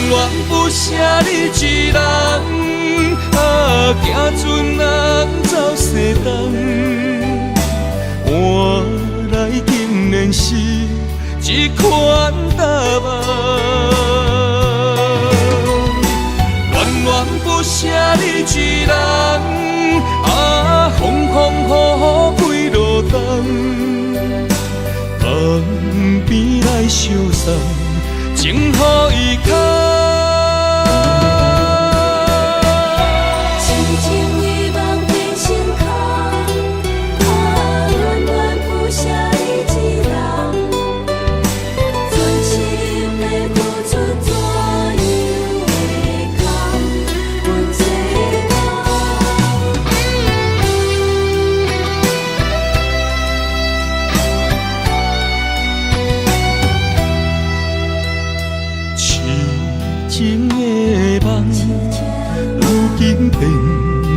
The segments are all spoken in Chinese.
恋不舍你一人，行船人走西东。换来竟然是一款答案。恋不舍你一人，风风雨雨几路冬。旁边来相送，情予伊牵。轻轻遗忘变成空，恋恋不舍你一人，全心的付出怎样会空？阮这情的梦，如今变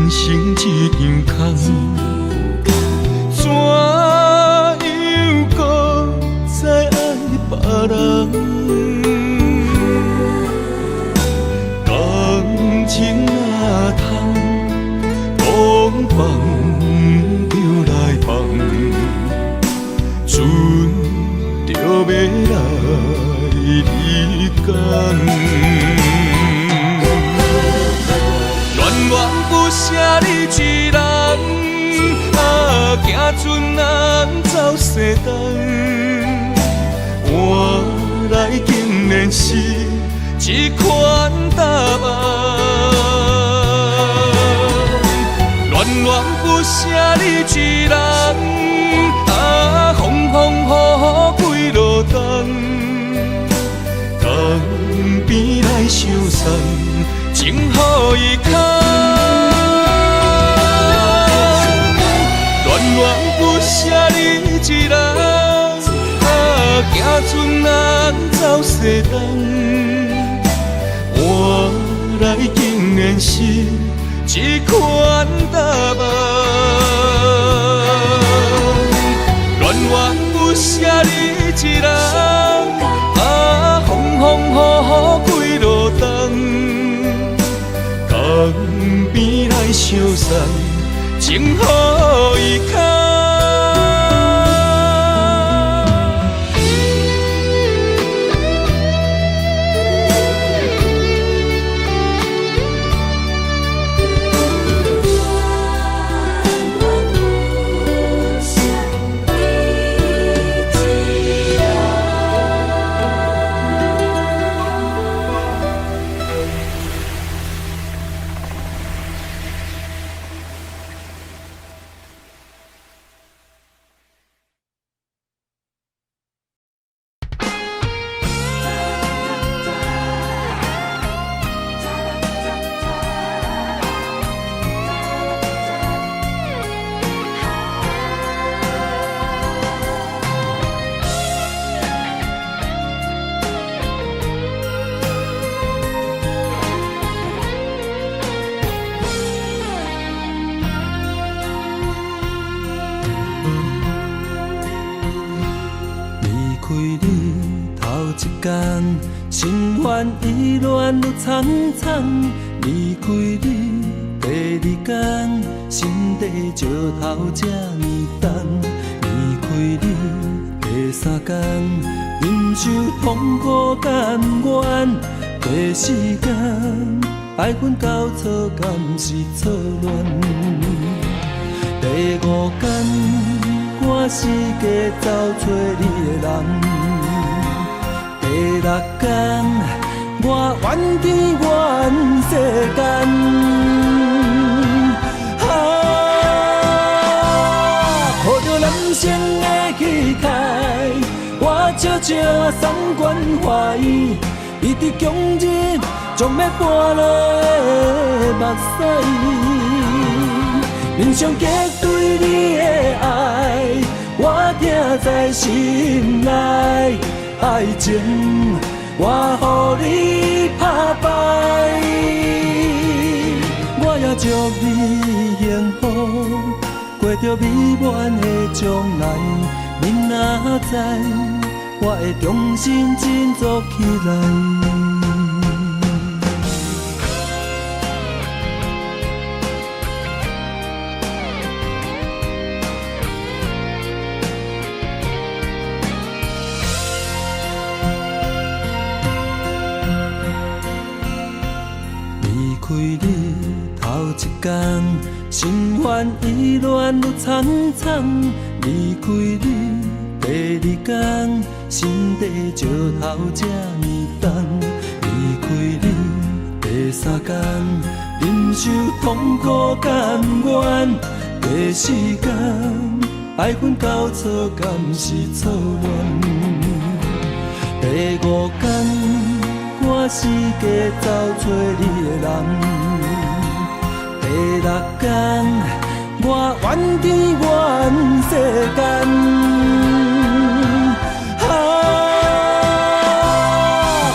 成一场空，怎样搁再爱别人？感情若通，讲放就来放，船就要来离港。恋不舍你一人，行船人走西东。换来竟然是一款答案。恋不舍你一人，风风雨雨几路冬。旁边来相送，情予伊牵。恋不舍你一人，行船人走西东。换来竟然是一款答案。恋不舍你一人，风风雨雨几路冬。江边来相送，情予伊牵。心烦意乱愈苍苍，离开你第二天，心底石头这呢重。离开你第三天，忍受痛苦甘愿。第四天，爱阮到错敢是错乱？第五天，我四界找找你的人。第六天，我怨天怨世间，抱着男生的气概，我悄悄送关怀，伊伫强日将要搬落的目屎，面上结对你的爱，我听在心内。爱情，我予你打败，我也祝你幸福，过着美满的将来。你若知，我会重新振作起来。一天，心烦意乱愈苍苍，离开你。第二天，心地石头这呢重，离开你。第三天，忍受痛苦甘愿。第四天，爱恨交错，敢是错乱？第五天，我四界找找你的人。第六天，我怨天怨世间。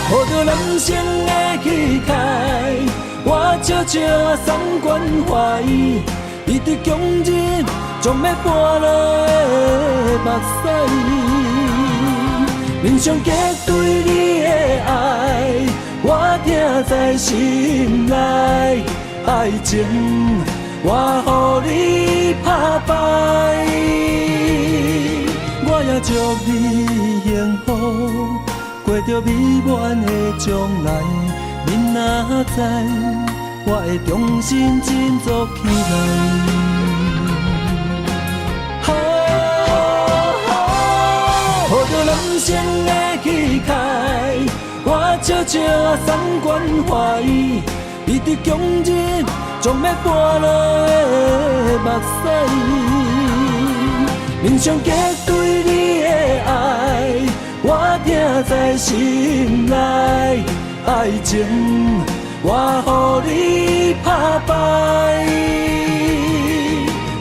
抱着男生的气概，我悄悄送关怀。伊伫强日将要搬落的目屎，面上结对你的爱，我听在心内。爱情我予你打败，我也祝你幸福，过着美满的将来。恁若知，我会重新振作起来。抱着男生的气概，我悄悄送关怀。伊伫强日将要搬落的目屎，面上结对你的爱，我听在心内。爱情我予你打败，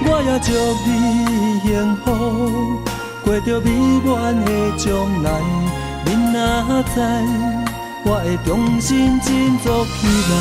我也祝你幸福，过着美满的将来。恁若知，我会重新振作起来。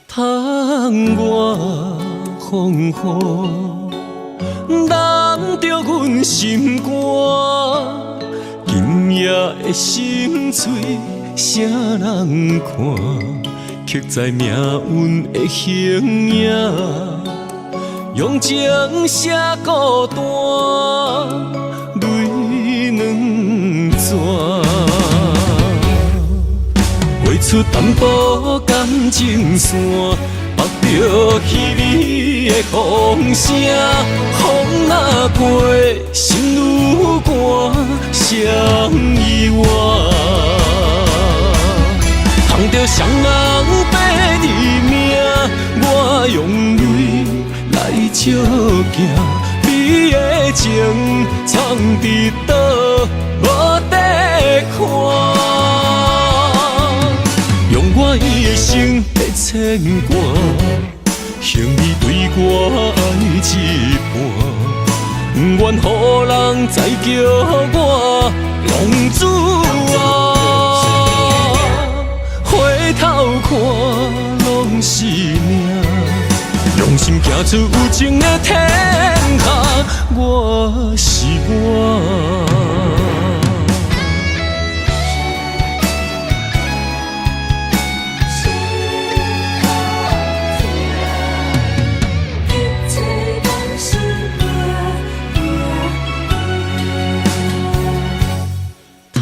窗外风雨，淋着阮心肝。今夜的心碎，啥人看？刻在命运的形影，用情写孤单，泪两逝。画出淡薄感情线，绑着稀微的风声。风若过，心愈寒，谁意外？通着双人白日命，我用泪来照镜。你的情藏伫倒，无得看。用我一生的牵挂，向你对我爱一半，不愿予人再叫我浪子啊！回头看拢是命，用心行出有情的天下，我是我。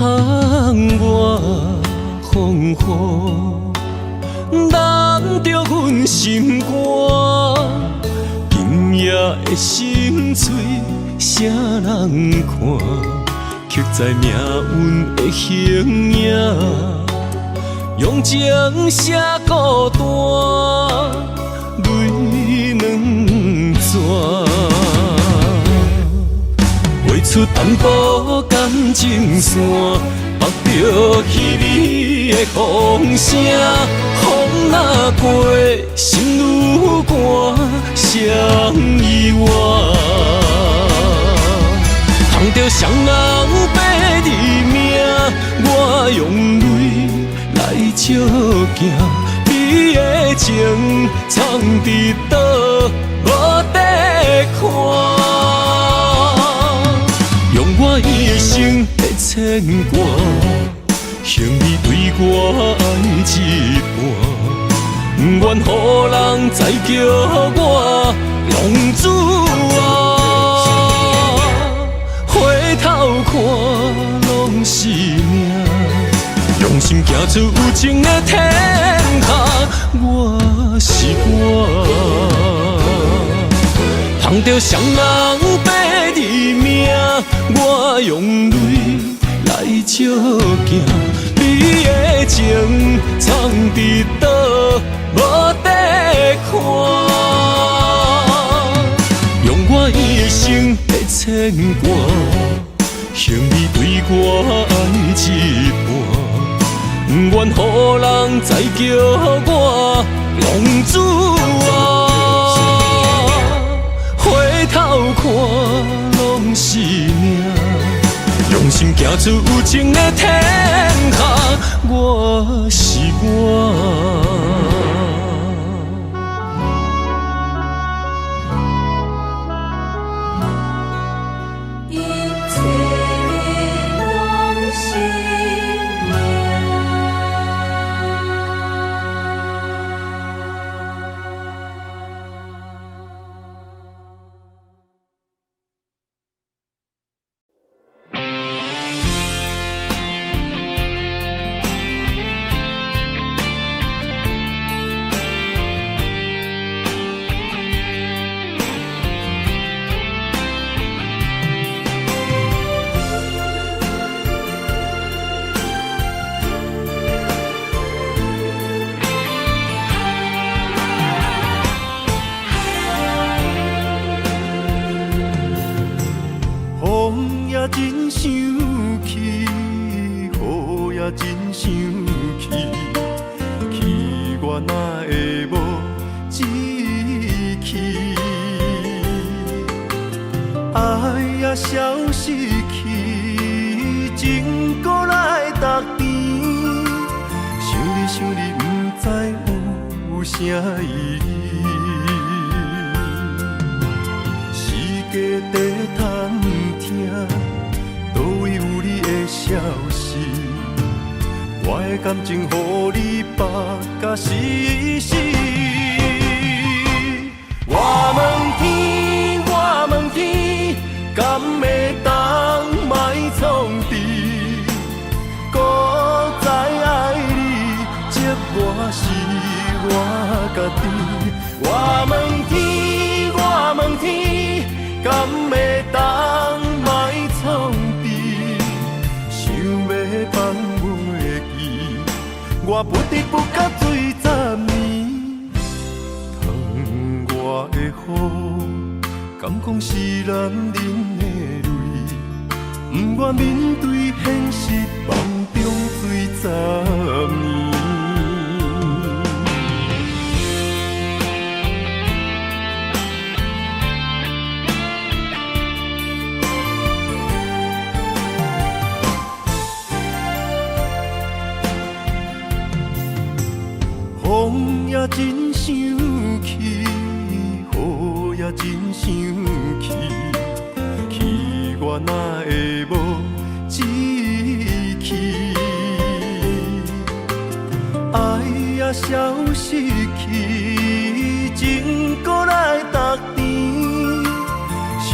窗外风雨，淋着阮心肝。今夜的心碎，啥人看？刻在命运的形影，用情写孤单，泪两逝。画出出淡薄感情线，目着稀微的风声，风若过，心愈寒，谁意外？通着双人白字名，我用泪来照镜，你的情藏伫倒，无得看。用我一生的牵挂，向你对我爱一半，不愿予人再叫我浪子啊！回头看拢是命，用心行出有情的天下，我是我。通着双人白字名，我用泪来照镜，你的情藏伫倒，无得看。用我一生的牵挂，向你对我爱一半，不愿予人再叫我浪子啊！回头看拢是命，用心行出有情的天下，我是我。一切拢是风也真生气，雨也真生气，气我哪会无志气？爱也消失去，情搁来逐甜，想你不知有啥意义。时家地探听，倒位有你的消息？我的感情，予你绑甲死死。我问天，我问天，敢会当莫创治？搁再爱你，这我是我家己。我问天，我问天，敢会当莫创治？想要放袂记，我不得不甲水10年。窗外的雨，敢讲是男人的泪，不愿面对现实，梦中水10年。风也真生气，雨也真生气，气我哪会无志气？爱也消失去，情搁来逐甜，想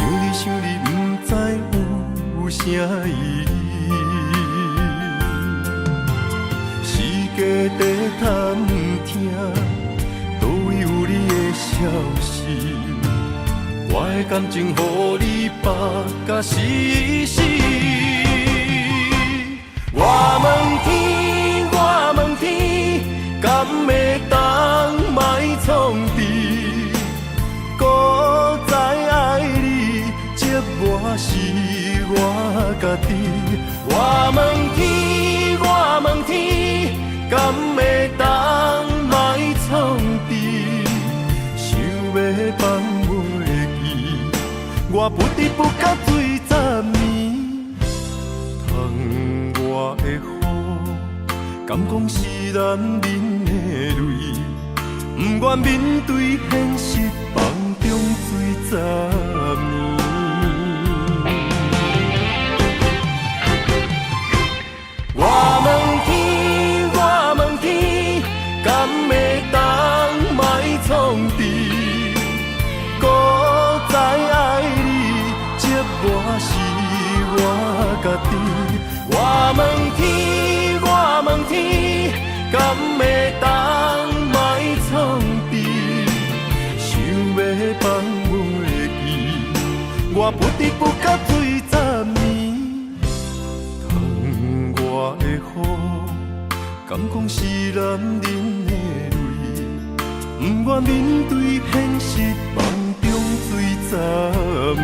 你不知有啥意义？家地探听，倒位有你的消息？我的感情，予你绑甲死死。我问天，我问天，敢会当莫创治？搁再爱你，这我是我家己。我问天，我问天，敢会当莫创治？想要放袂记，我不得不甲水十年。窗外的雨，敢讲是男人的泪？不愿面对现实，梦中水十年。我问天，我问天，敢会当莫创治？孤在爱你，寂寞是我家己。我问天，我问天，敢会当莫创治？想要放袂记，我不得不甲水十年。窗外的雨，敢讲是男人的泪？不愿面对现实，梦中水十年。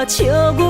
想要问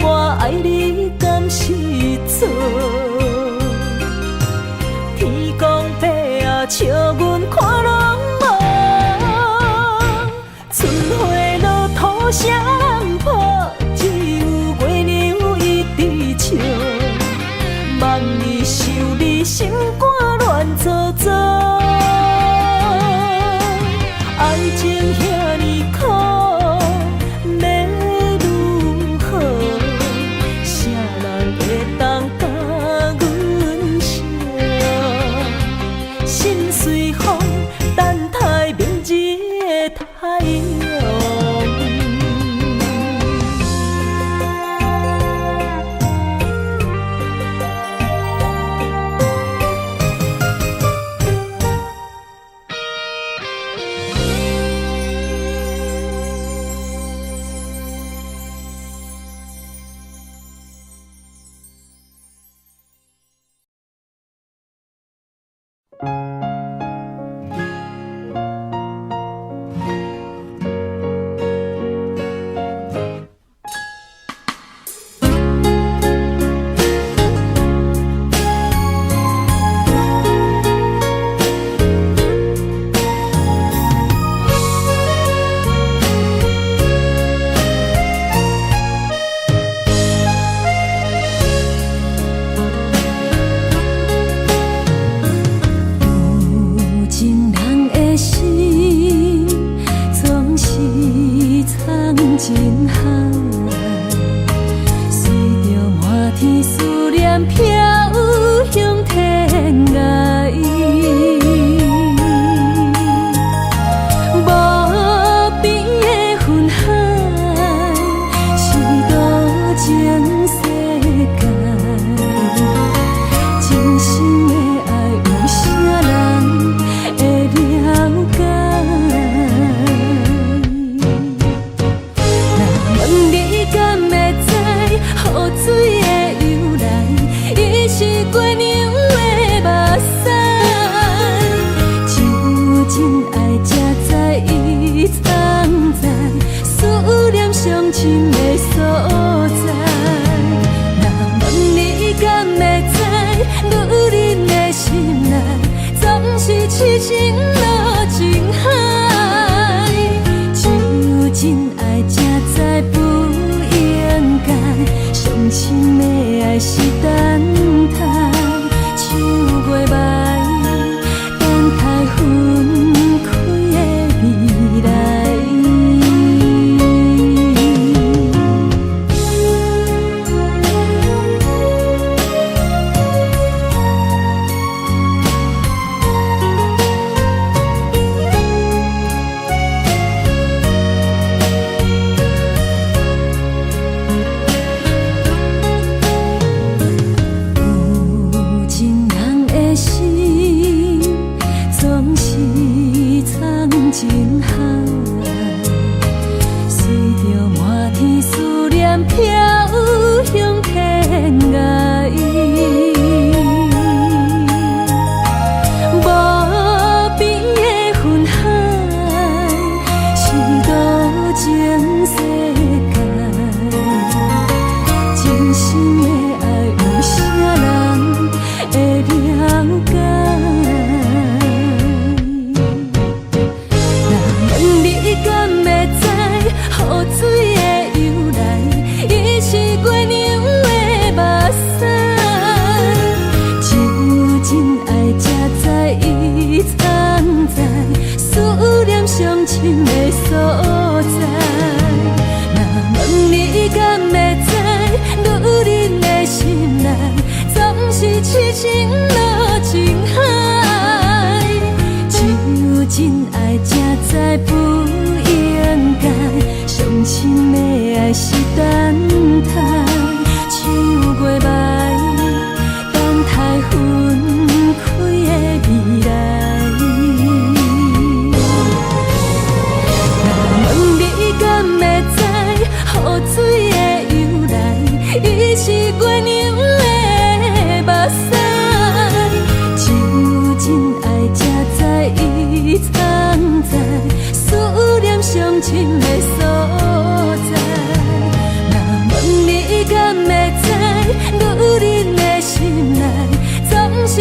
我爱你敢是错？笑阮看拢无。春花落土谁人抱？只有月娘一直笑。望你受你心肝乱糟糟，爱情遐尼苦，要如何？谁人会当甲阮惜？心随风，等待明日的太阳。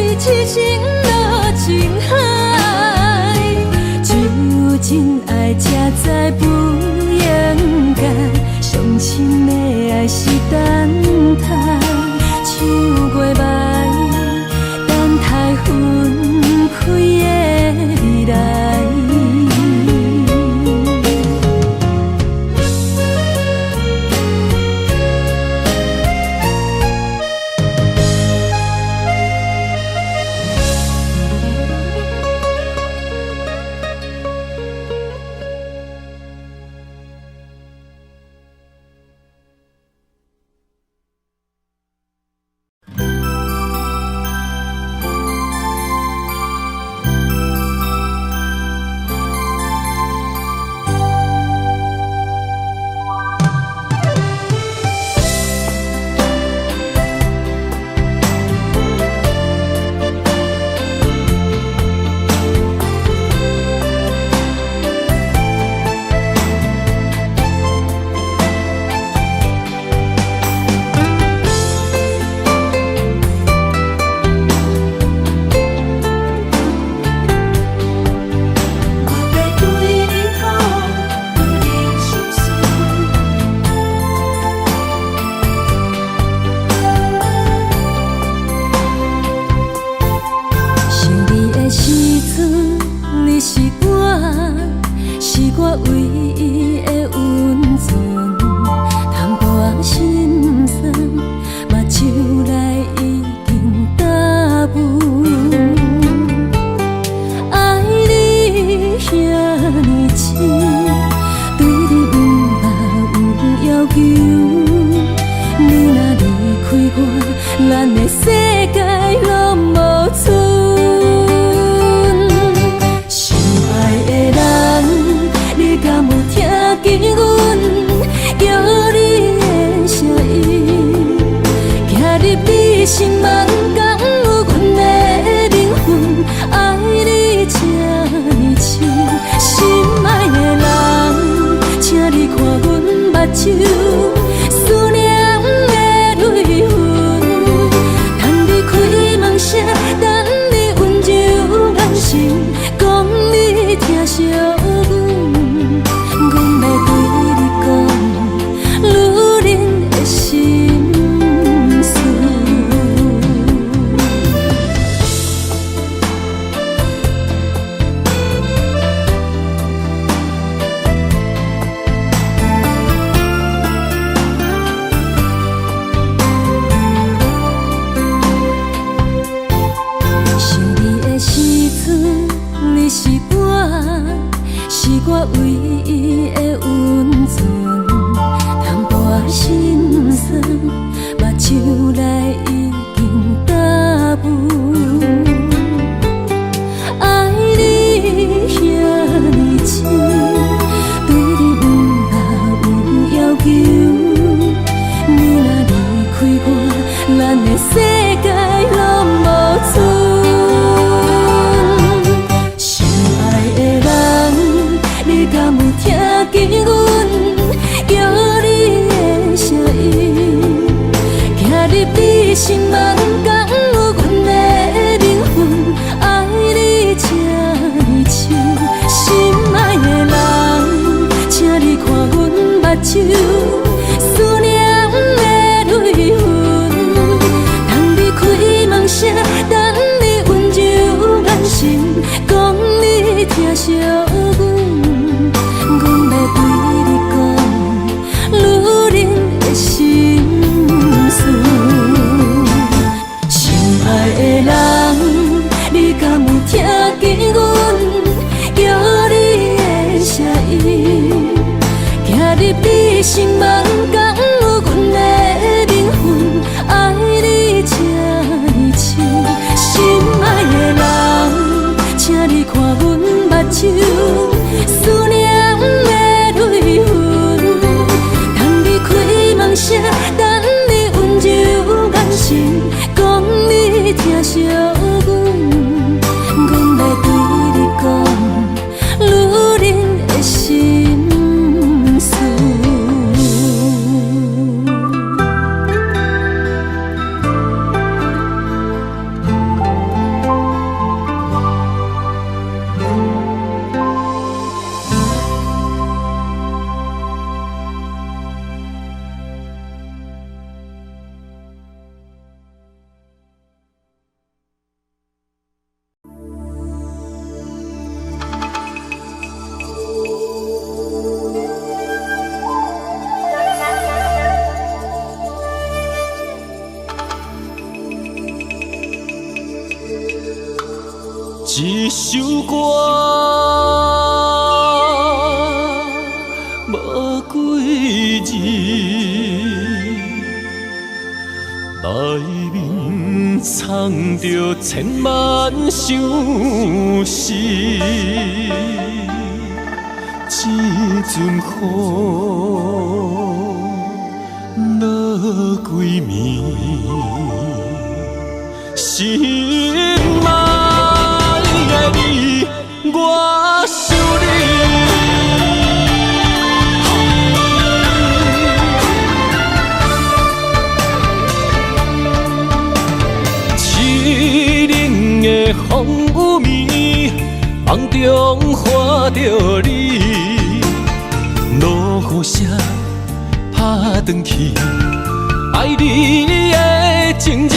痴情落情海。爱的人，你敢有听见阮叫你的声音？行入你心门，敢有阮的灵魂爱你这呢深？心爱的人，请你看阮目睭，思念的泪痕，等你开梦声，等你温柔眼神，讲你疼惜阮，阮要对你讲，女人的心事。一首歌无几字，内面藏着千万相思。一阵雨落几暝，心爱的你，我想你。凄冷的风雨暝，梦中看着你，落雨声打转去，爱你的情字。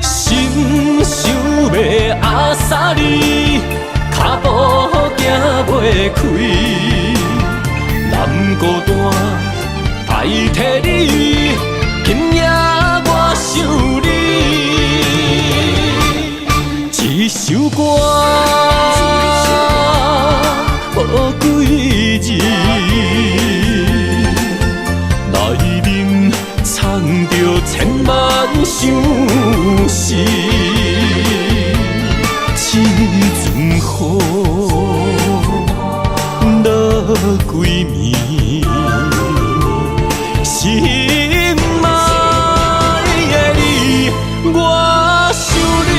心想要阿萨你，脚步行袂开，南孤单代替你，今夜我想你。一首歌无几字，内面藏着千万相思。一阵雨落几暝，心爱的你，我想你。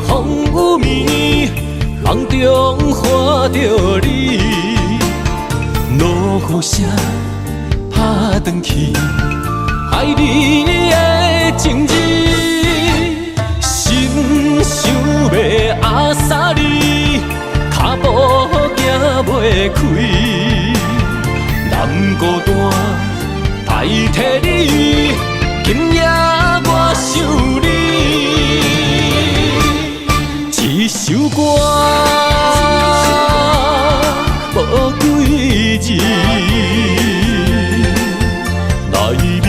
风雨暝，梦中看着你，落雨声打转去，爱你的情字。心想要阿萨你，脚步行袂开，南孤单代替你，今夜我想你。一首歌无几字，内面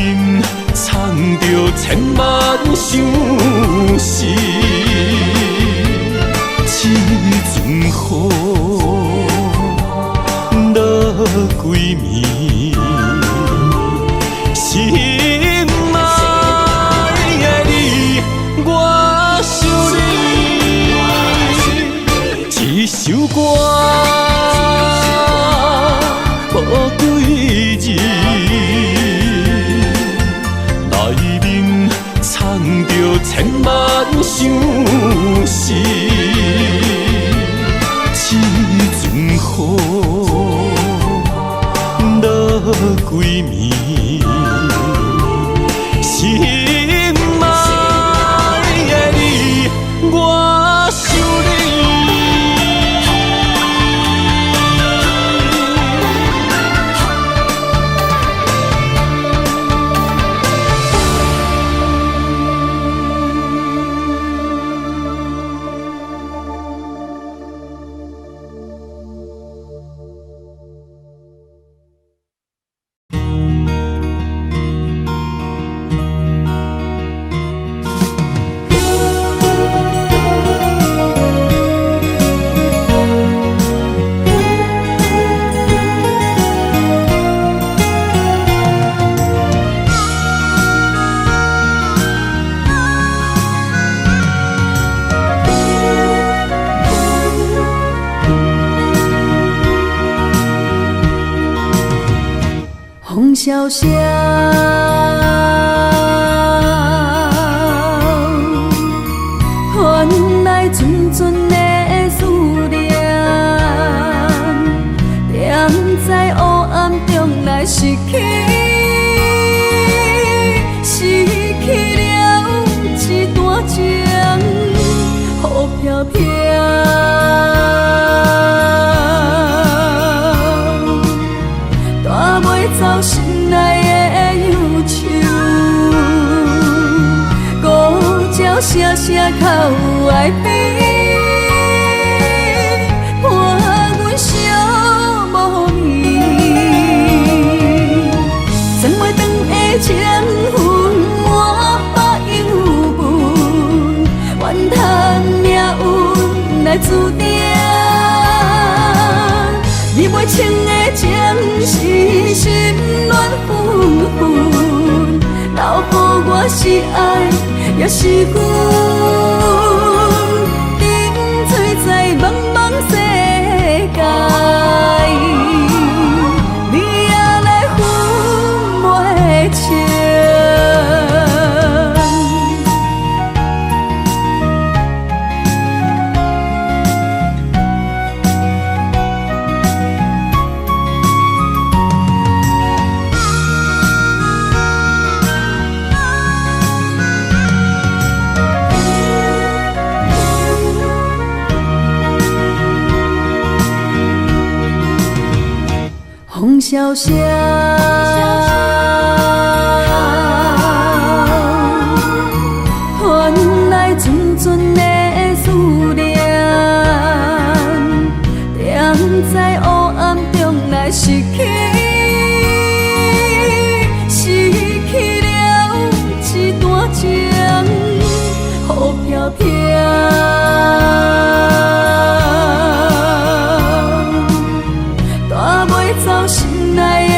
藏着千万相思。一阵雨落几暝，心爱的你，我想你。一首歌无几字，内面藏着千万相思。一阵雨落几暝，心爱的你，我萧萧，原来纯纯的思念，踮在黑暗中来失去，失去了一段情，雨飘飘。走心内的忧愁，孤鸟声声哭哀悲，伴阮相无眠。千回长的情分，满腹忧闷，怨叹命运来注定。你袂清的情是心乱纷纷，留予我是爱，也是恨。沉醉在茫茫世界，你也来分袂清。风萧萧，原来纯纯的思念，踮在黑暗中来失去，失去了一段情，雨飘飘。走心内的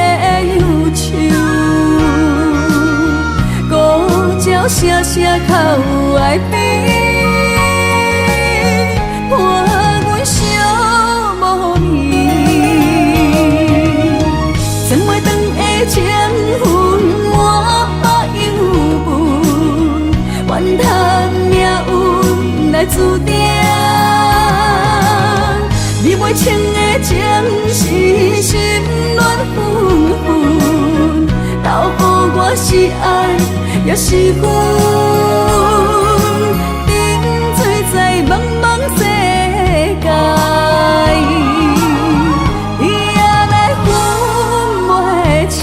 忧愁，孤鸟声声哭哀悲，伴阮相无眠。千回长的情分，满腹忧闷，怨叹命运来注定。你袂清的情是心乱纷纷，留予我是爱，也是恨。沉醉在茫茫世界，你也来分袂清。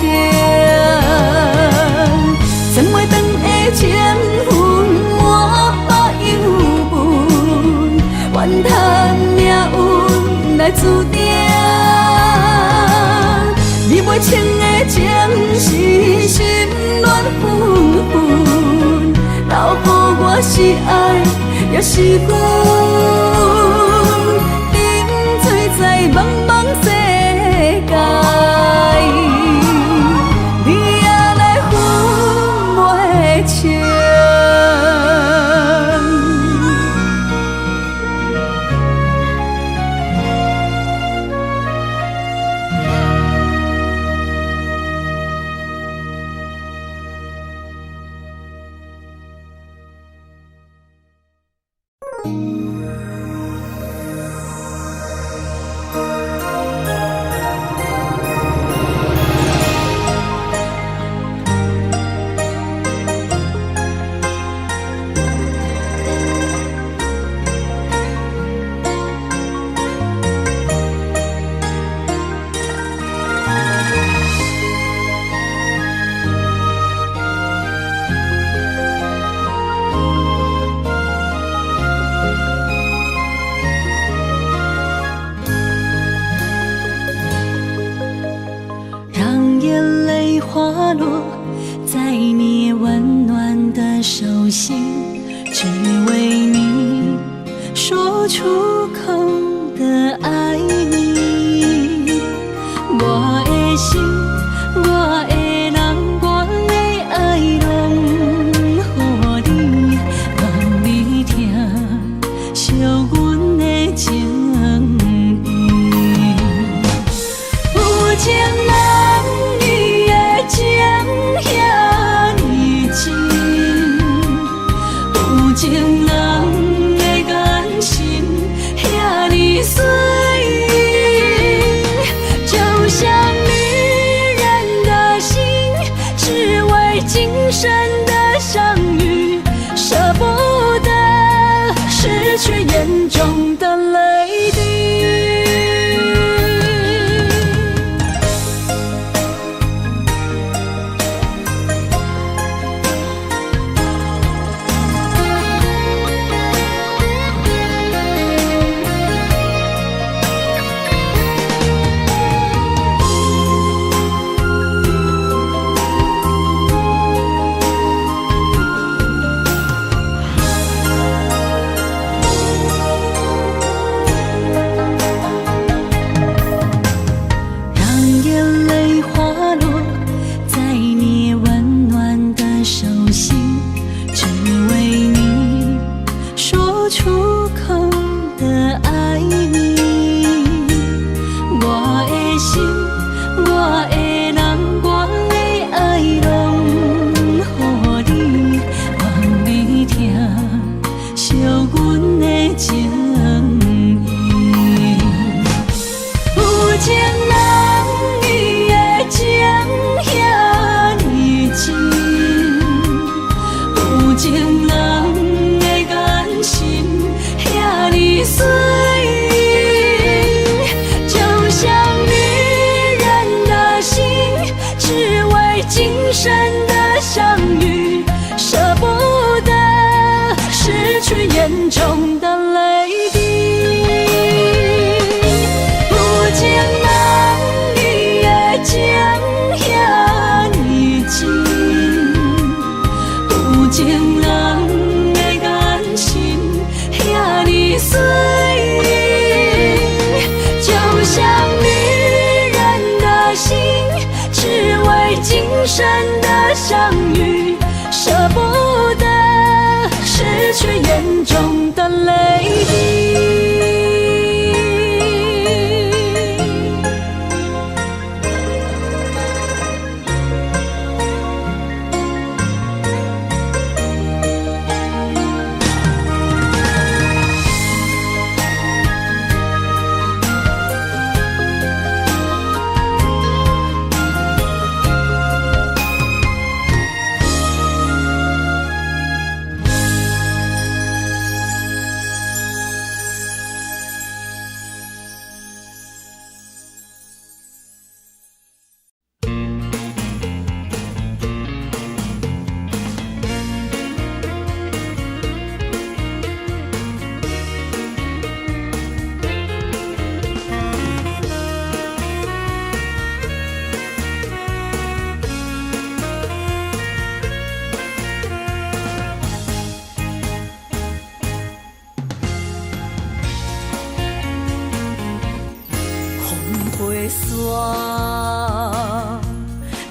千回长的情分，满腹忧闷，怨叹命运来注定。你袂清的情是心乱纷纷，留予我是爱，也是恨。沉醉在茫茫世界，你也来分袂清。情人，你的情严重的泪滴。严重的泪滴，有情人你的情遐尼真，有情人的眼神遐尼水，就像女人的心，只为今生的相遇，舍不得失去严重的泪滴。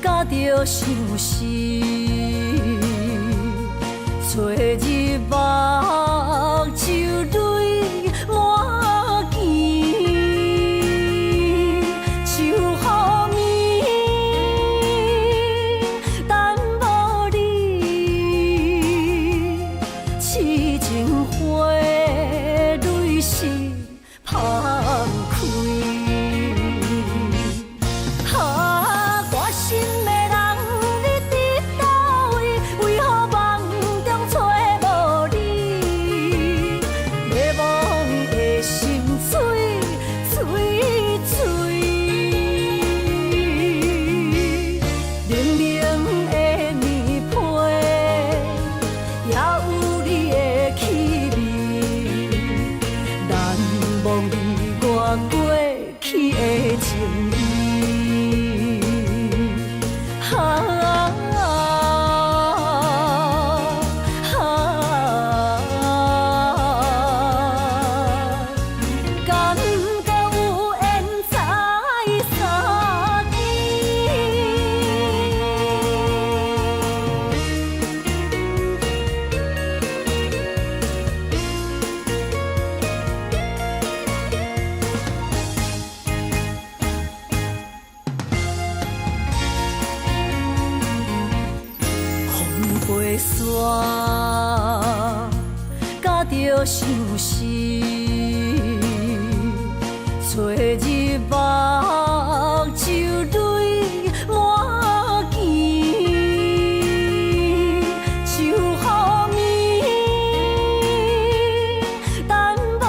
甲着相思，找日目珠泪满肩，秋雨暝，等无你，痴情花蕊是芳开。甲着相思，找日目珠泪满肩，秋雨暝，等无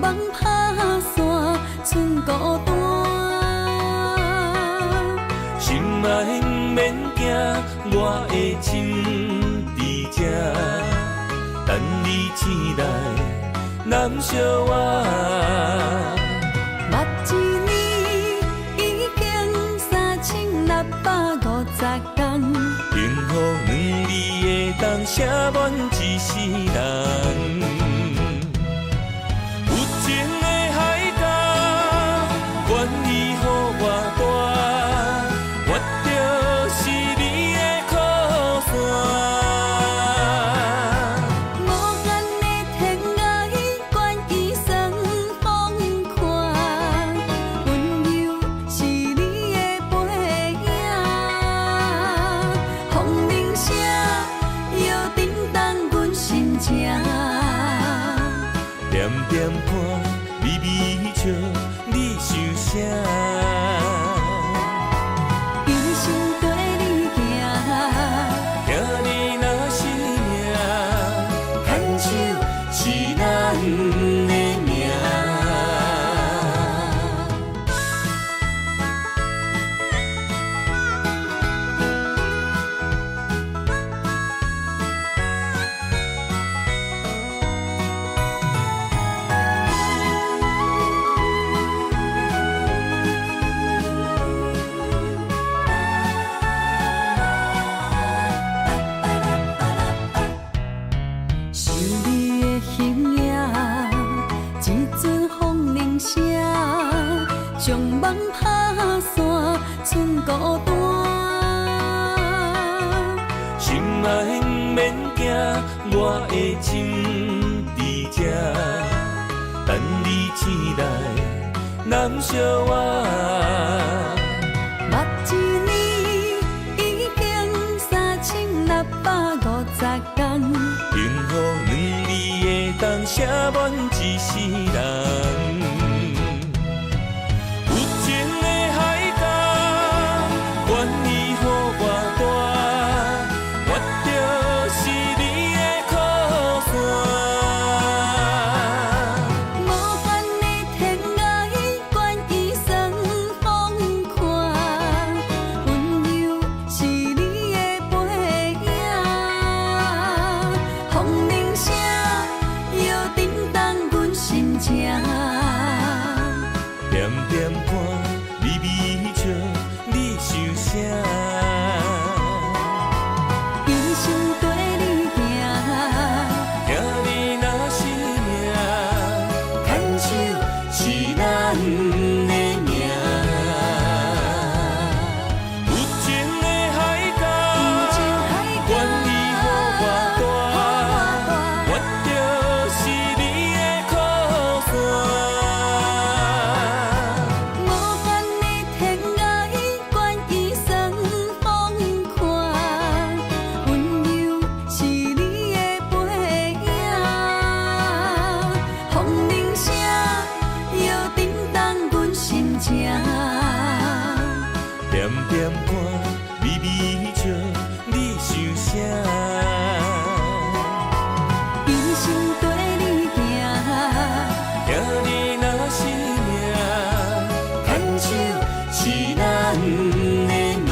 梦打散，剩孤单。心爱免惊，我的心伫这，等你醒来，难相我。目一年已经3650天，幸福两字会当写满一世人。有情的海角，愿意予我大，我就是你的靠山。无限的天涯，愿意送风看，温柔是你的背影。风铃声摇叮当阮心情，点点看，微微笑，你想啥？一生跟你行，听你若是命，牵手是咱的命。想你的形影，一阵风铃声，将梦打散，剩孤单。心爱免惊，我的心伫这，等你醒来，难相我。目一年已经3650天，幸福两字会当写满一世人。有情的海角，愿意予我大，我就是你的靠山。无限的天涯，愿意送风看，温柔是你的背影。风铃声摇叮当阮心情，点点看，微微笑，你想啥？一生跟你行，听你若是命，牵手是咱的命。有情的海角，愿意予我大，我就是你的靠山。无限的天涯，愿意送风看，温柔是你的背影。风铃声摇叮当阮心情，点点看，微微笑，你想啥？一生跟你行，听你若是命，牵手是咱的命。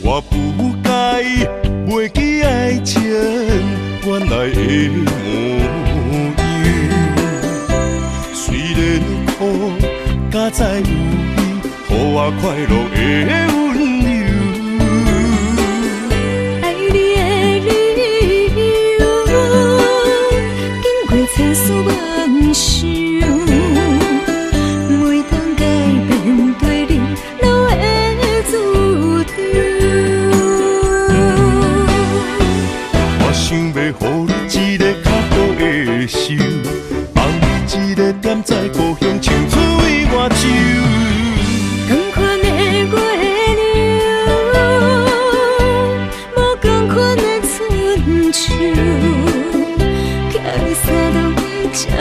我不该袂记爱情原来的模样，虽然苦，加在有你，予我快乐的温柔。爱你的理由，经过千丝万手，放你一个点在故乡唱出伊外州。同款的月亮，无同款的春秋，寄你三冬这样，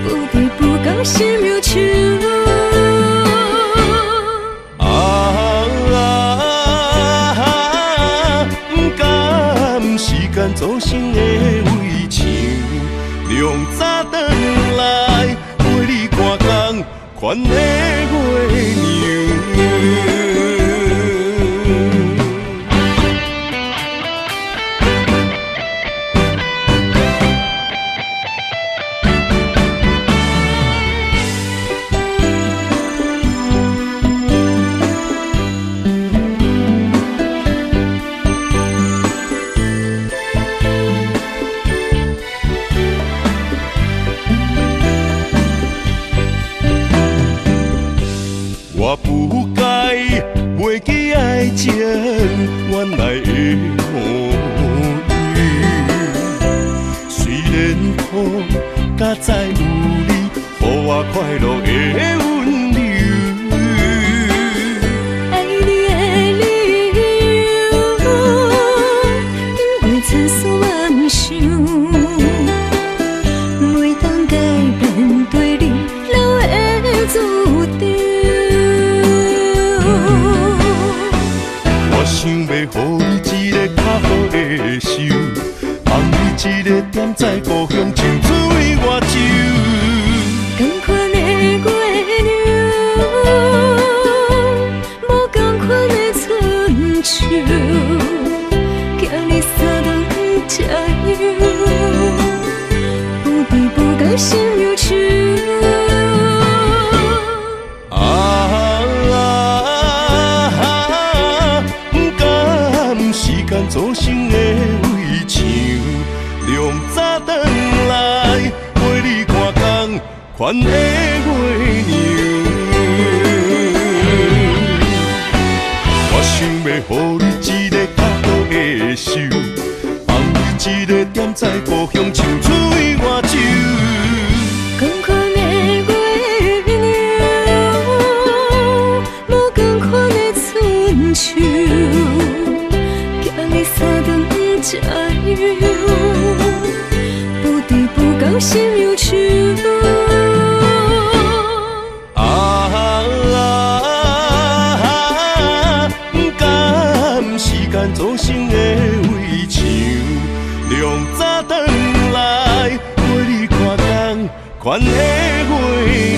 不离不讲心忧愁。祖先的围墙，凉早转来陪你看工，款的月娘。我不该袂记爱情原来的模样，虽然苦，甲再有你，予我快乐的温柔。爱你的理由，因为千丝万想，每当改变对你留的注定。想要予你一个较好的手，放你一个点在故乡唱出伊外州。同款的月亮，无同款的春秋，寄你三冬这样，不离不讲心忧愁。祖先的围墙，凉早转来陪你看工，款的月娘。我想要予你一个较好的手，放你一个点在故乡唱出伊外州。同款的月亮，无同款的春秋。你三冬这样，不离不讲心忧愁。不甘时间造成的围墙，凉早转来陪你看工，款的月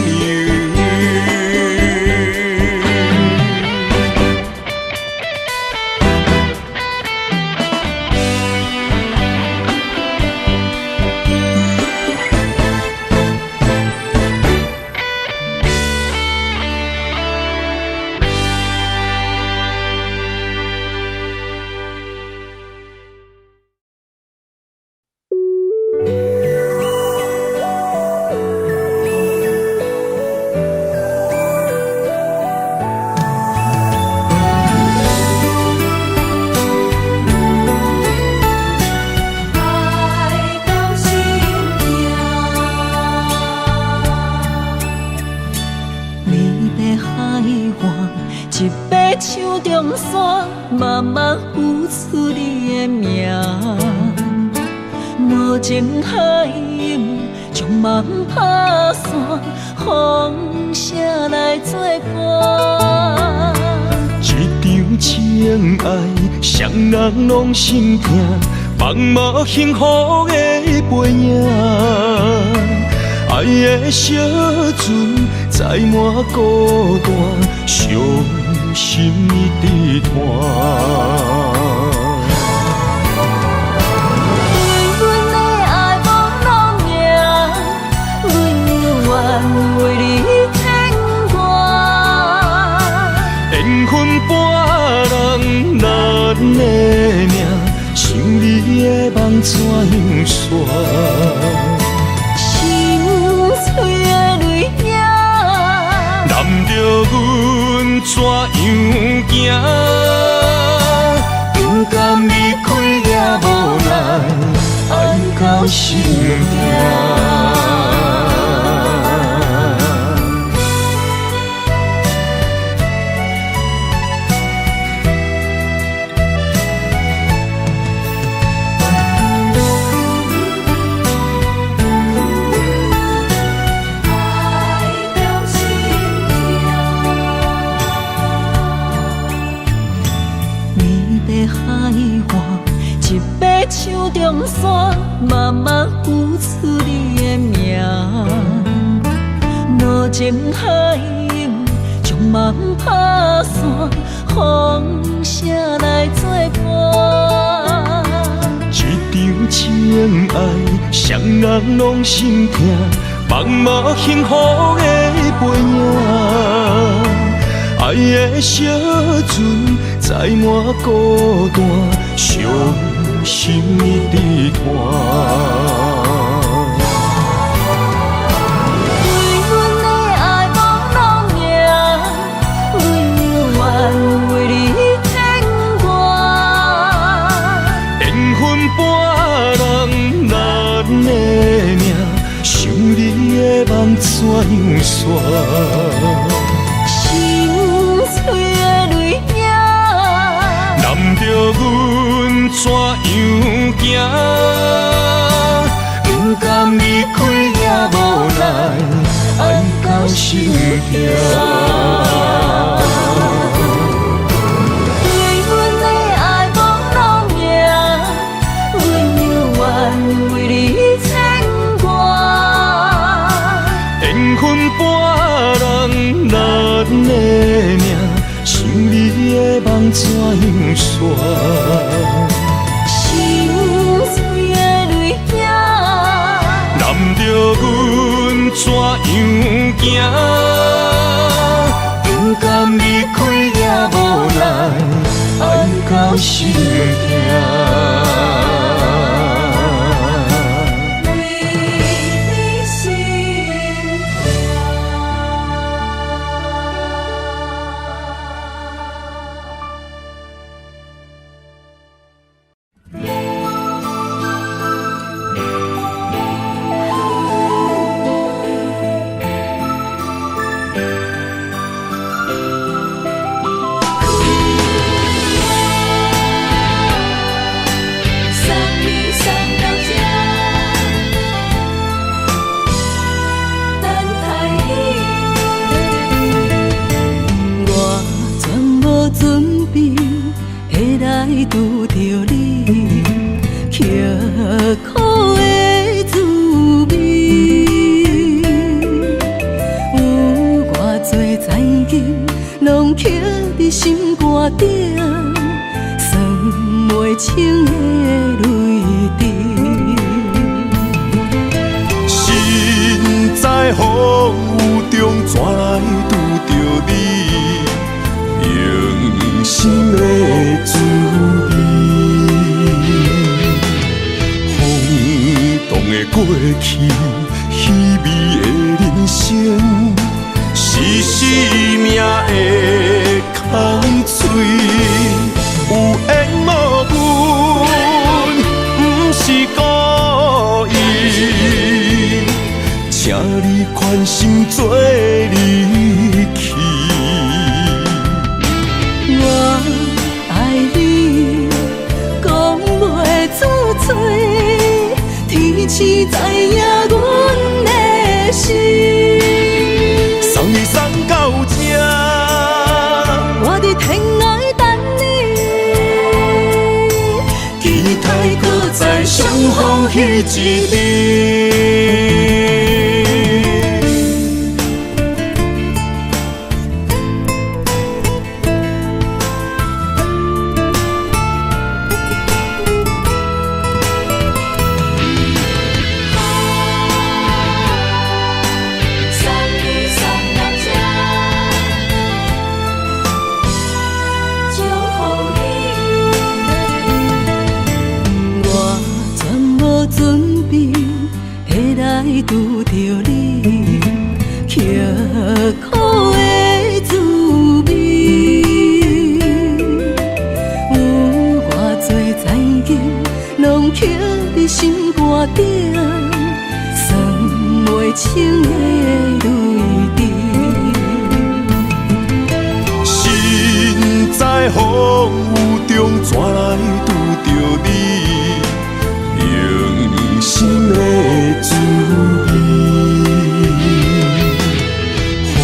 娘。慢慢付出你的名，无情海涌将梦打散，风声来作伴。一场情爱，双人拢心痛，茫无幸福的背影。爱的小船载满孤单，伤心的滴汗。对阮的爱无拢赢，阮愿为你牵挂。缘分伴人难的命，想你的梦怎样煞？心碎的泪影，难着阮怎样行？不甘离开也无奈，爱到心痛。唱中山，慢慢付出你的名。路前海涌，将梦打散，风声来作伴。一场情爱，双人拢心痛，茫无幸福的背影。爱的小船载满孤单，伤心一直拖。为阮的爱无路赢，为愿为你牵挂。缘分半人难的命，想你的梦怎样煞？心碎的泪影，难着阮怎样行？不甘离开也无奈，爱到心痛。为阮的爱无路赢，为愿为你牵挂。缘分半人难的命，想你的梦怎样煞？心碎的泪影，难着阮怎样行？不甘离开也无奈，爱到心痛。拄着你，刻苦的滋味，有偌多灾情，拢刻伫心肝顶，算袂清的泪滴。心在雨中，怎来拄着你？用心的滋味，风动的过去，稀微的人生，是生命的空嘴，有缘无分，不是故意，请你宽心做离去。我爱你，讲袂出嘴，天赐知影阮的心。送你送到这，我伫天涯等你，期待搁再相逢彼一日。拄着你，刻苦的滋味，有偌多灾情，拢刻伫心肝山顶，送袂清的泪滴。身在风雨中，怎来拄着你用心的滋味？风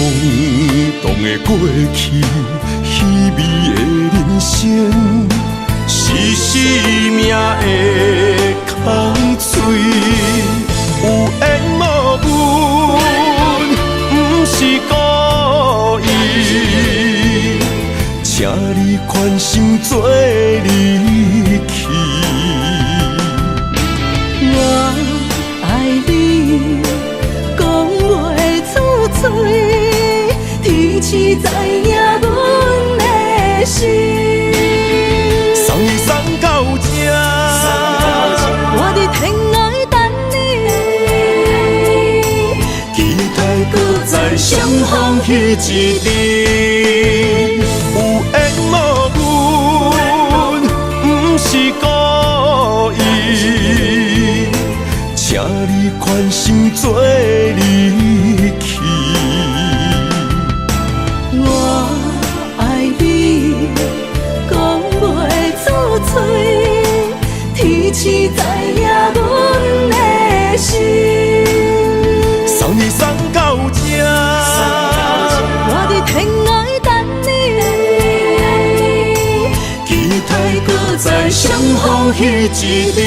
动的过去，稀微的人生，是生命的空嘴，有缘无分，不是故意，请你宽心做离去。我爱你，讲袂出嘴，天气知影阮的心。送你送到这，我伫天涯等你，期待搁再相逢彼一日。有缘无分，不是故意，请你宽心做离去。我爱你，讲袂出嘴，天气知影阮的心。送你送到这，我伫天涯等你，期待搁再相逢彼一日。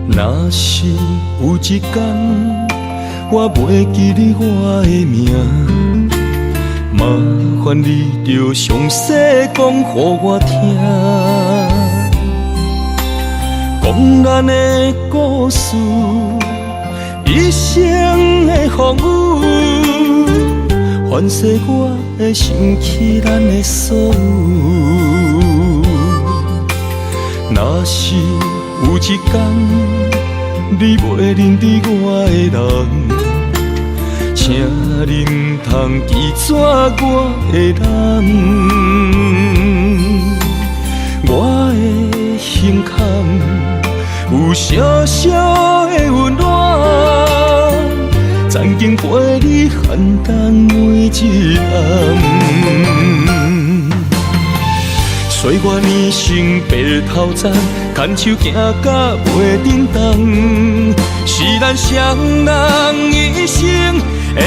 若是有一天我袂记你我的名，麻烦你着详细讲予我听，讲咱的故事，一生的风雨，反噬我的想起咱的所有。若是有一天你袂认得我的人，请你唔通记住我的人。我的心坎有小小的温暖，曾经陪你寒冬每一暗。岁月年成白头鬃，牵手行到袂振动，是咱双人一生的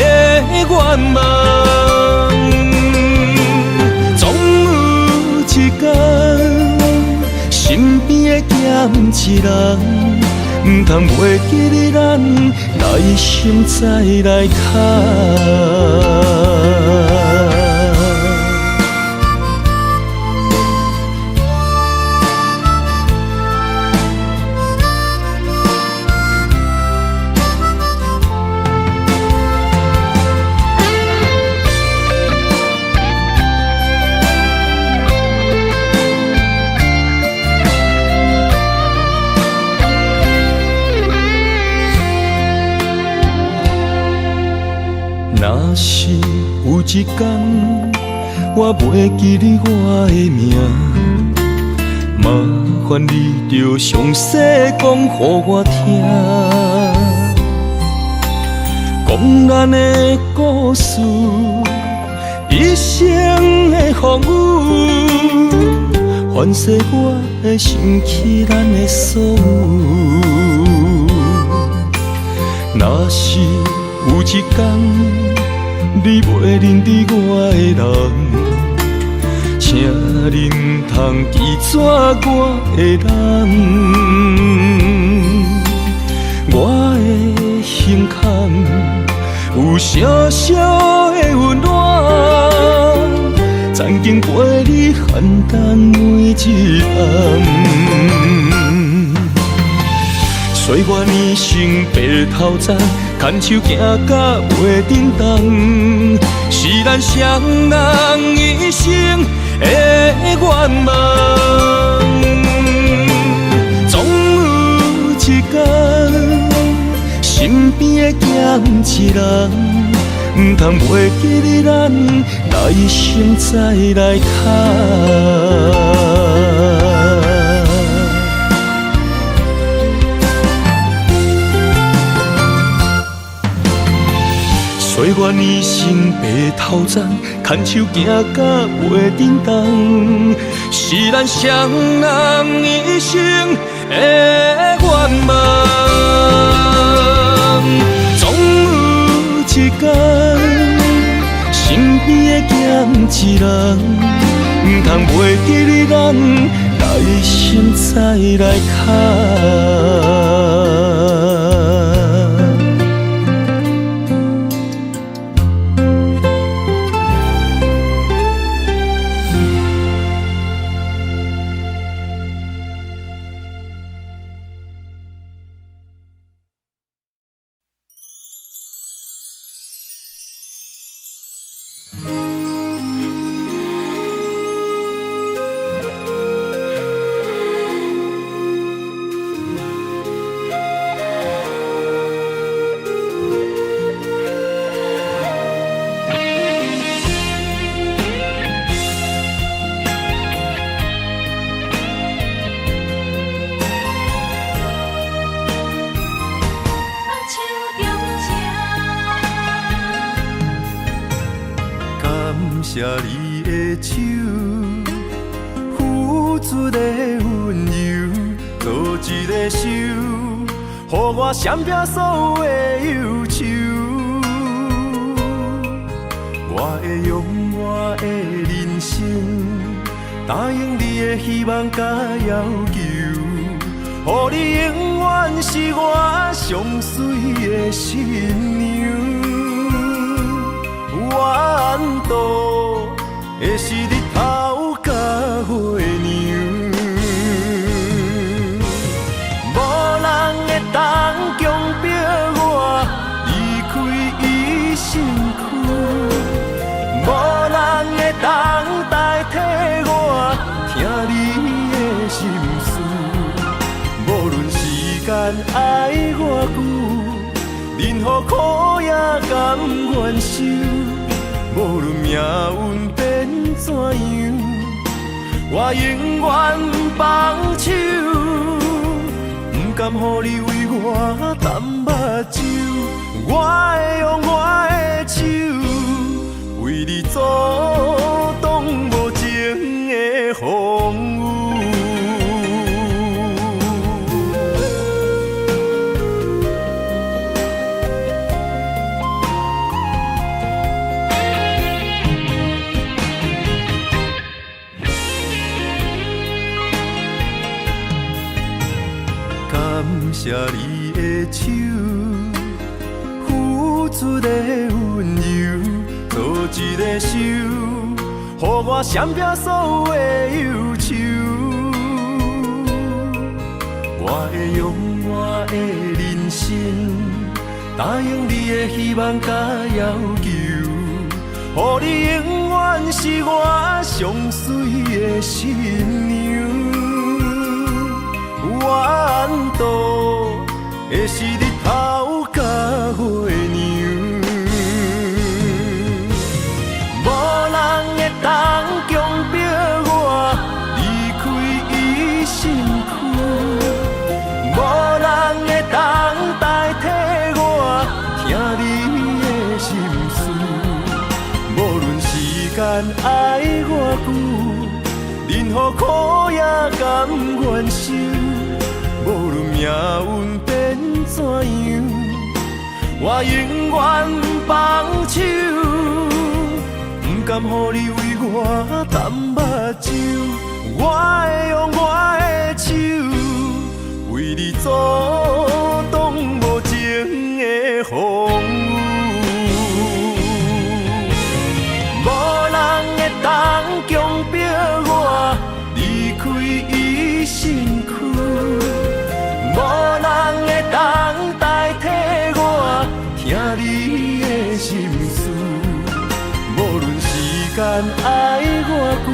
愿望。总有一天，身边的咸一人，唔通袂记你咱来生再来看。若是有一天我袂记你我的名，麻烦你着详细讲予我听，讲咱的故事，一生的风雨，反噬我的想起咱的所有。若是有一天你袂认得我的人，请恁通记住我的人。我的胸坎有小小的温暖，曾经陪你汉等每一暗。岁月年轻白头鬃，牵手行到袂振动，是咱双人一生的愿望。总有一天，身边的咸一人，唔通袂记你咱来生再来谈。岁月年轻白头鬃，牵手行到袂振动，是咱双人一生的愿望。总有一天，身边的咸一人，唔通袂记你咱来生再来谈。谢你的手，付出的温柔，做一个手，予我闪避所有的忧愁。我会用我的人生，答应你的希望甲要求，予你永远是我上水的新娘。缘途会是日头甲月亮，无人会当强迫我离开伊身躯，无人会当代替我听你的心事。无论时间爱偌久，任何苦也甘愿受。无论命运变怎样，我永远放手，不甘予你为我淡目睭。我会用我的手，为你阻挡无情的风雨。谢你的手，付出的温柔，做一个手，予我闪避所有的忧愁。我会用我的人生，答应你的希望甲要求，予你永远是我上水的新娘。缘途会是日头甲月亮，无人会当强迫我离开伊身躯，无人会当代替我听你的心事。无论时间爱偌久，任何苦也甘愿受。无论命运变怎样，我永远放手，不甘予你为我淡目睭。我会用我的手，为你阻挡无情的风雨。无人会当强迫我离开伊身躯，无人会当代替我听你的心事。无论时间爱偌久，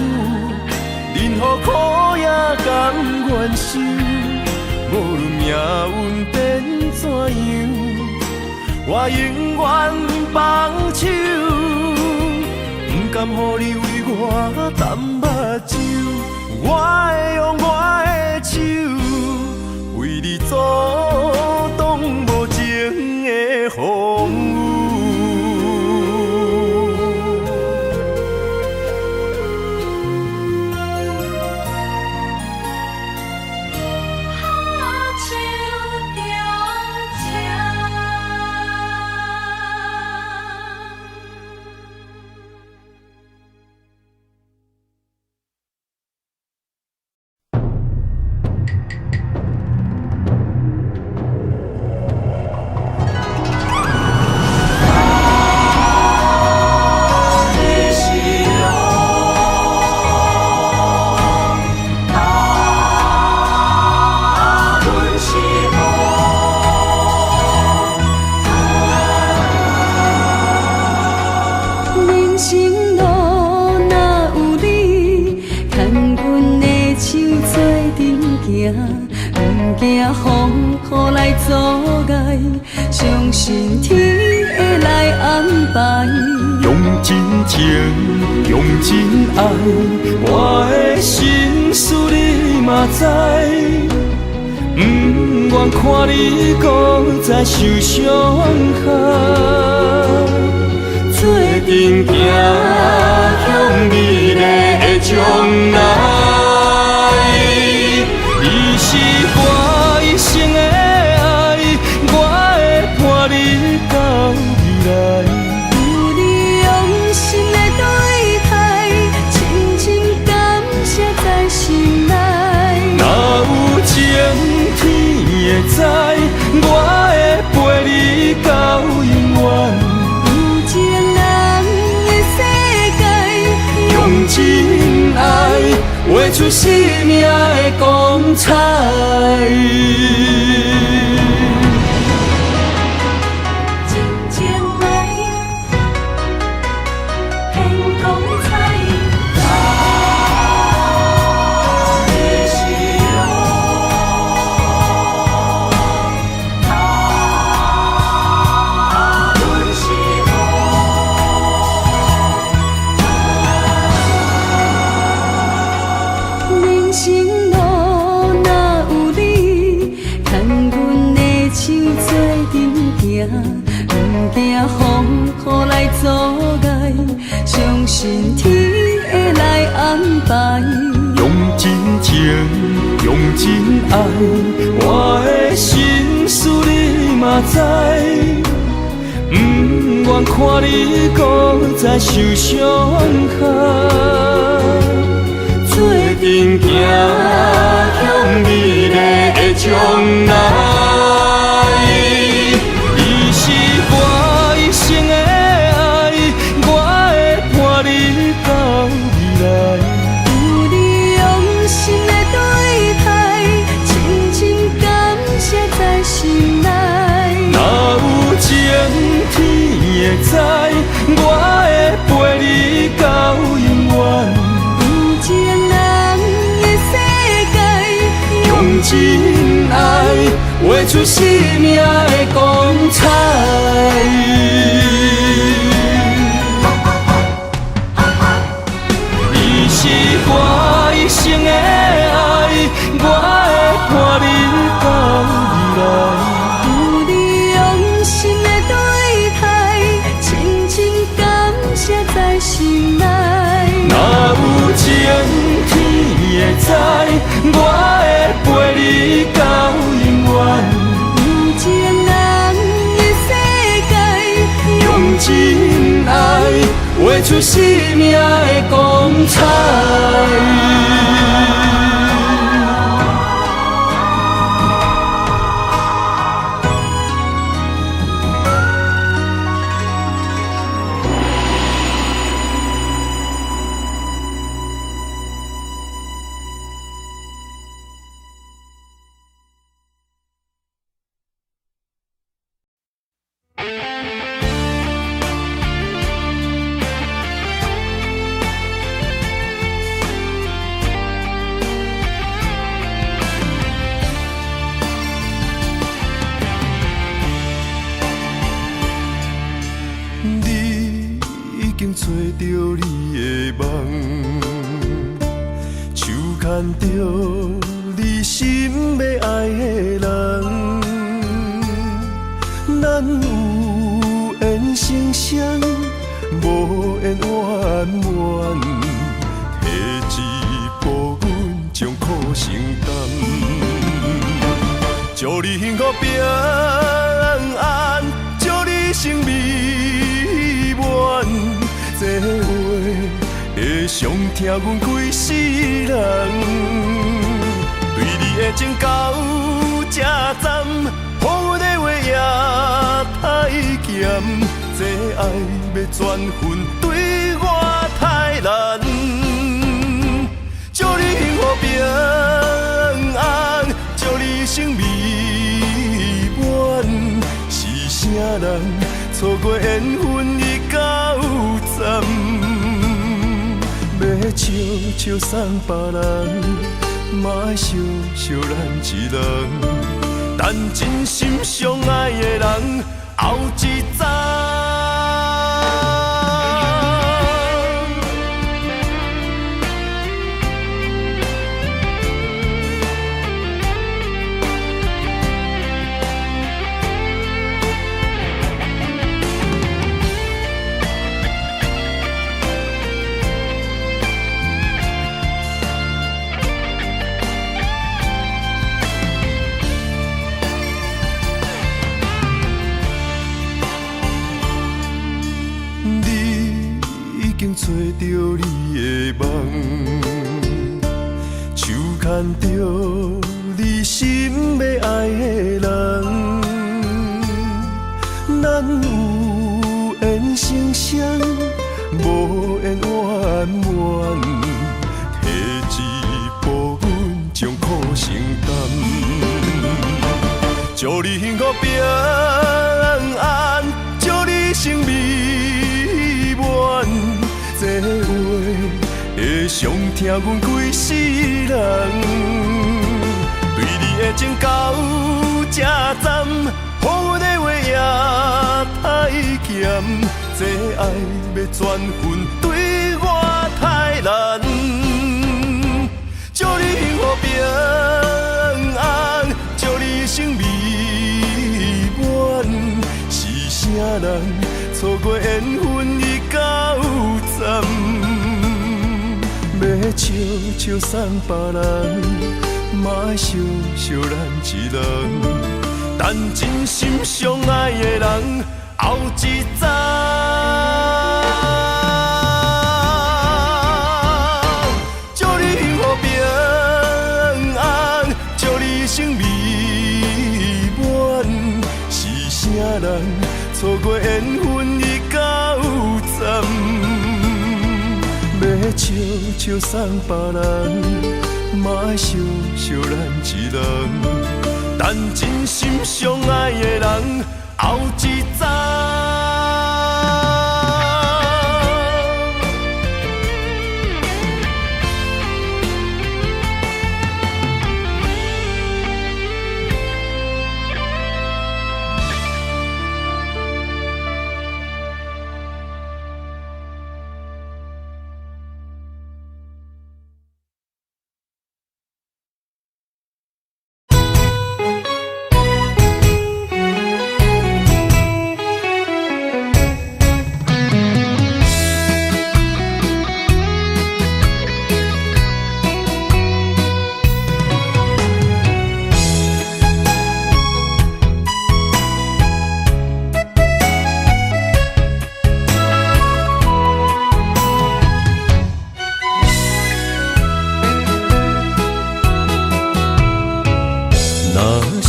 任何苦也甘愿受。无论命运变怎样，我永远放手，不甘予你为我淡目睭。我会用我的手，为你阻挡无情的风雨。不惊风雨来阻碍，相信天会来安排。用真情，用真爱，我的心事你嘛知。不愿看你搁再受伤害，做阵行向美丽的将来。你是我一生的爱，我会伴你到未来。有你用心的对待，深深感谢在心内。若有情天会知，我会陪你到永远。有情人的世界，用真爱画出生命的光彩。真情爱，显光彩。你是人生路哪有你，牵阮的手做阵行，不惊风雨来阻碍，相信天会来安排。用真情，用真爱，我的心事你嘛知。不愿看你搁再受伤害，做阵行向美丽的将来。你是我一生的爱，我会伴你到未来。有你用心的对待，深深感谢在心内。若有情天会知，我会陪你到永远。有情人的世界，用真爱画出生命的光彩。你是我一生的爱，我会伴你到未来。有你用心的对待，深深感谢在心内。若有情天会知，我会陪你到永远。有情人的世画出生命的光彩。找着你的梦，手牵着你心要爱的人，咱有缘成双，无缘圆满，提一步阮将苦承担，祝你幸福平安，祝你生美满。这话会伤疼阮规世人，对你的情到这站，好阮的话也太咸，这爱要转分对我太难。祝你幸福平安，祝你生美满，是啥人错过缘分已到站，要笑笑送别人，嘛爱笑笑咱一人，等真心相爱的人后一站。找着你的梦，手牵着你心要爱的人，咱有缘成双，无缘圆满，提一步阮将苦承担，祝你幸福平安，祝你生美满。这话会伤疼阮规世人，对你的情到这站，好阮的话也太咸，这爱要转分对我太难。祝你幸福平安，祝你生美满，是啥人错过缘分已到站，要笑笑送别人，嘛爱笑笑咱一人，等真心相爱的人后一站。祝你幸福平安，祝你生美满，是啥人错过缘分已到站，要笑笑送别人，嘛爱笑笑咱一人，等真心相爱的人后一站。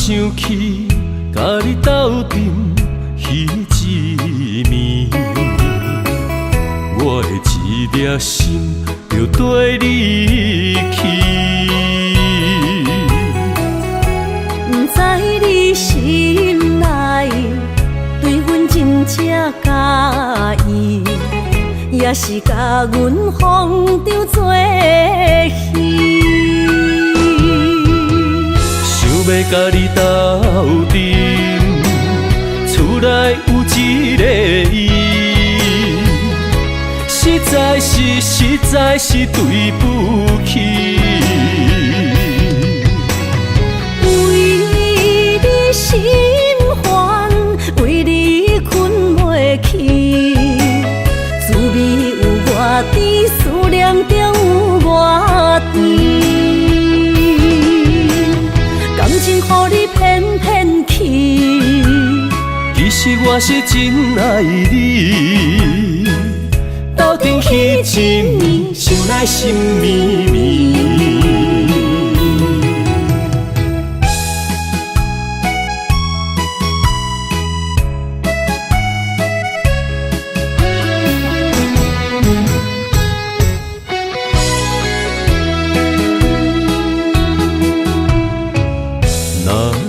想起甲你斗阵彼一暝，我的一粒心就跟你去。不知你心内对阮真正介意，也是甲阮放着做戏。想要甲你斗阵，厝内有一个伊，实在是对不起。为你心烦，为你困袂去，滋味有外甜，思念就有外甜。感情予你骗骗去，其实我是真爱你。斗阵彼一暝，想来心绵绵。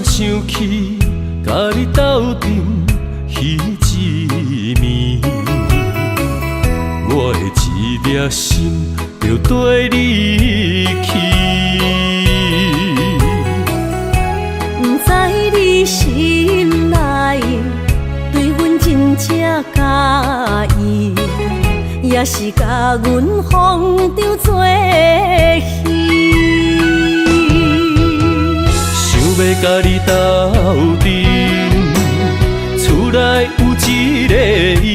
想起甲你斗阵彼一暝，我的一粒心就跟你去。不知你心内对阮真正介意，也是甲阮放着做戏。要甲你斗阵，厝内有一个伊，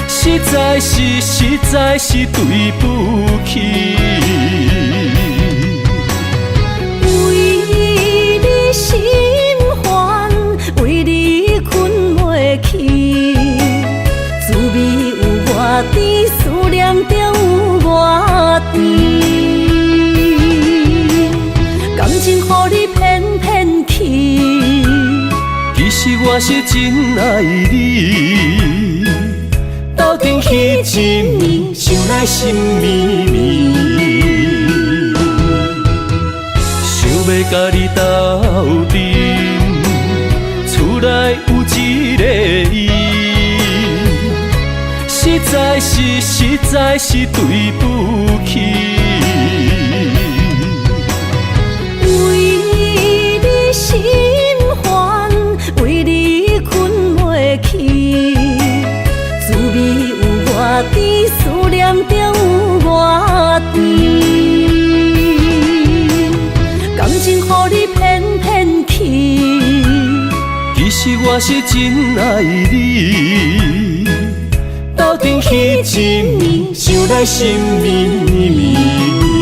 实在是对不起。为你心烦，为你困袂去，滋味有外甜，思念就有外甜。感情予你骗骗去，其实我是真爱你。斗阵彼一暝，想来心绵绵。想要甲你斗阵，厝内有一个伊，实在是对不起。心烦，为你困袂去，滋味有外甜，思念就有外甜。感情予你骗骗去，其实我是真爱你。斗阵彼一暝，想来心绵绵。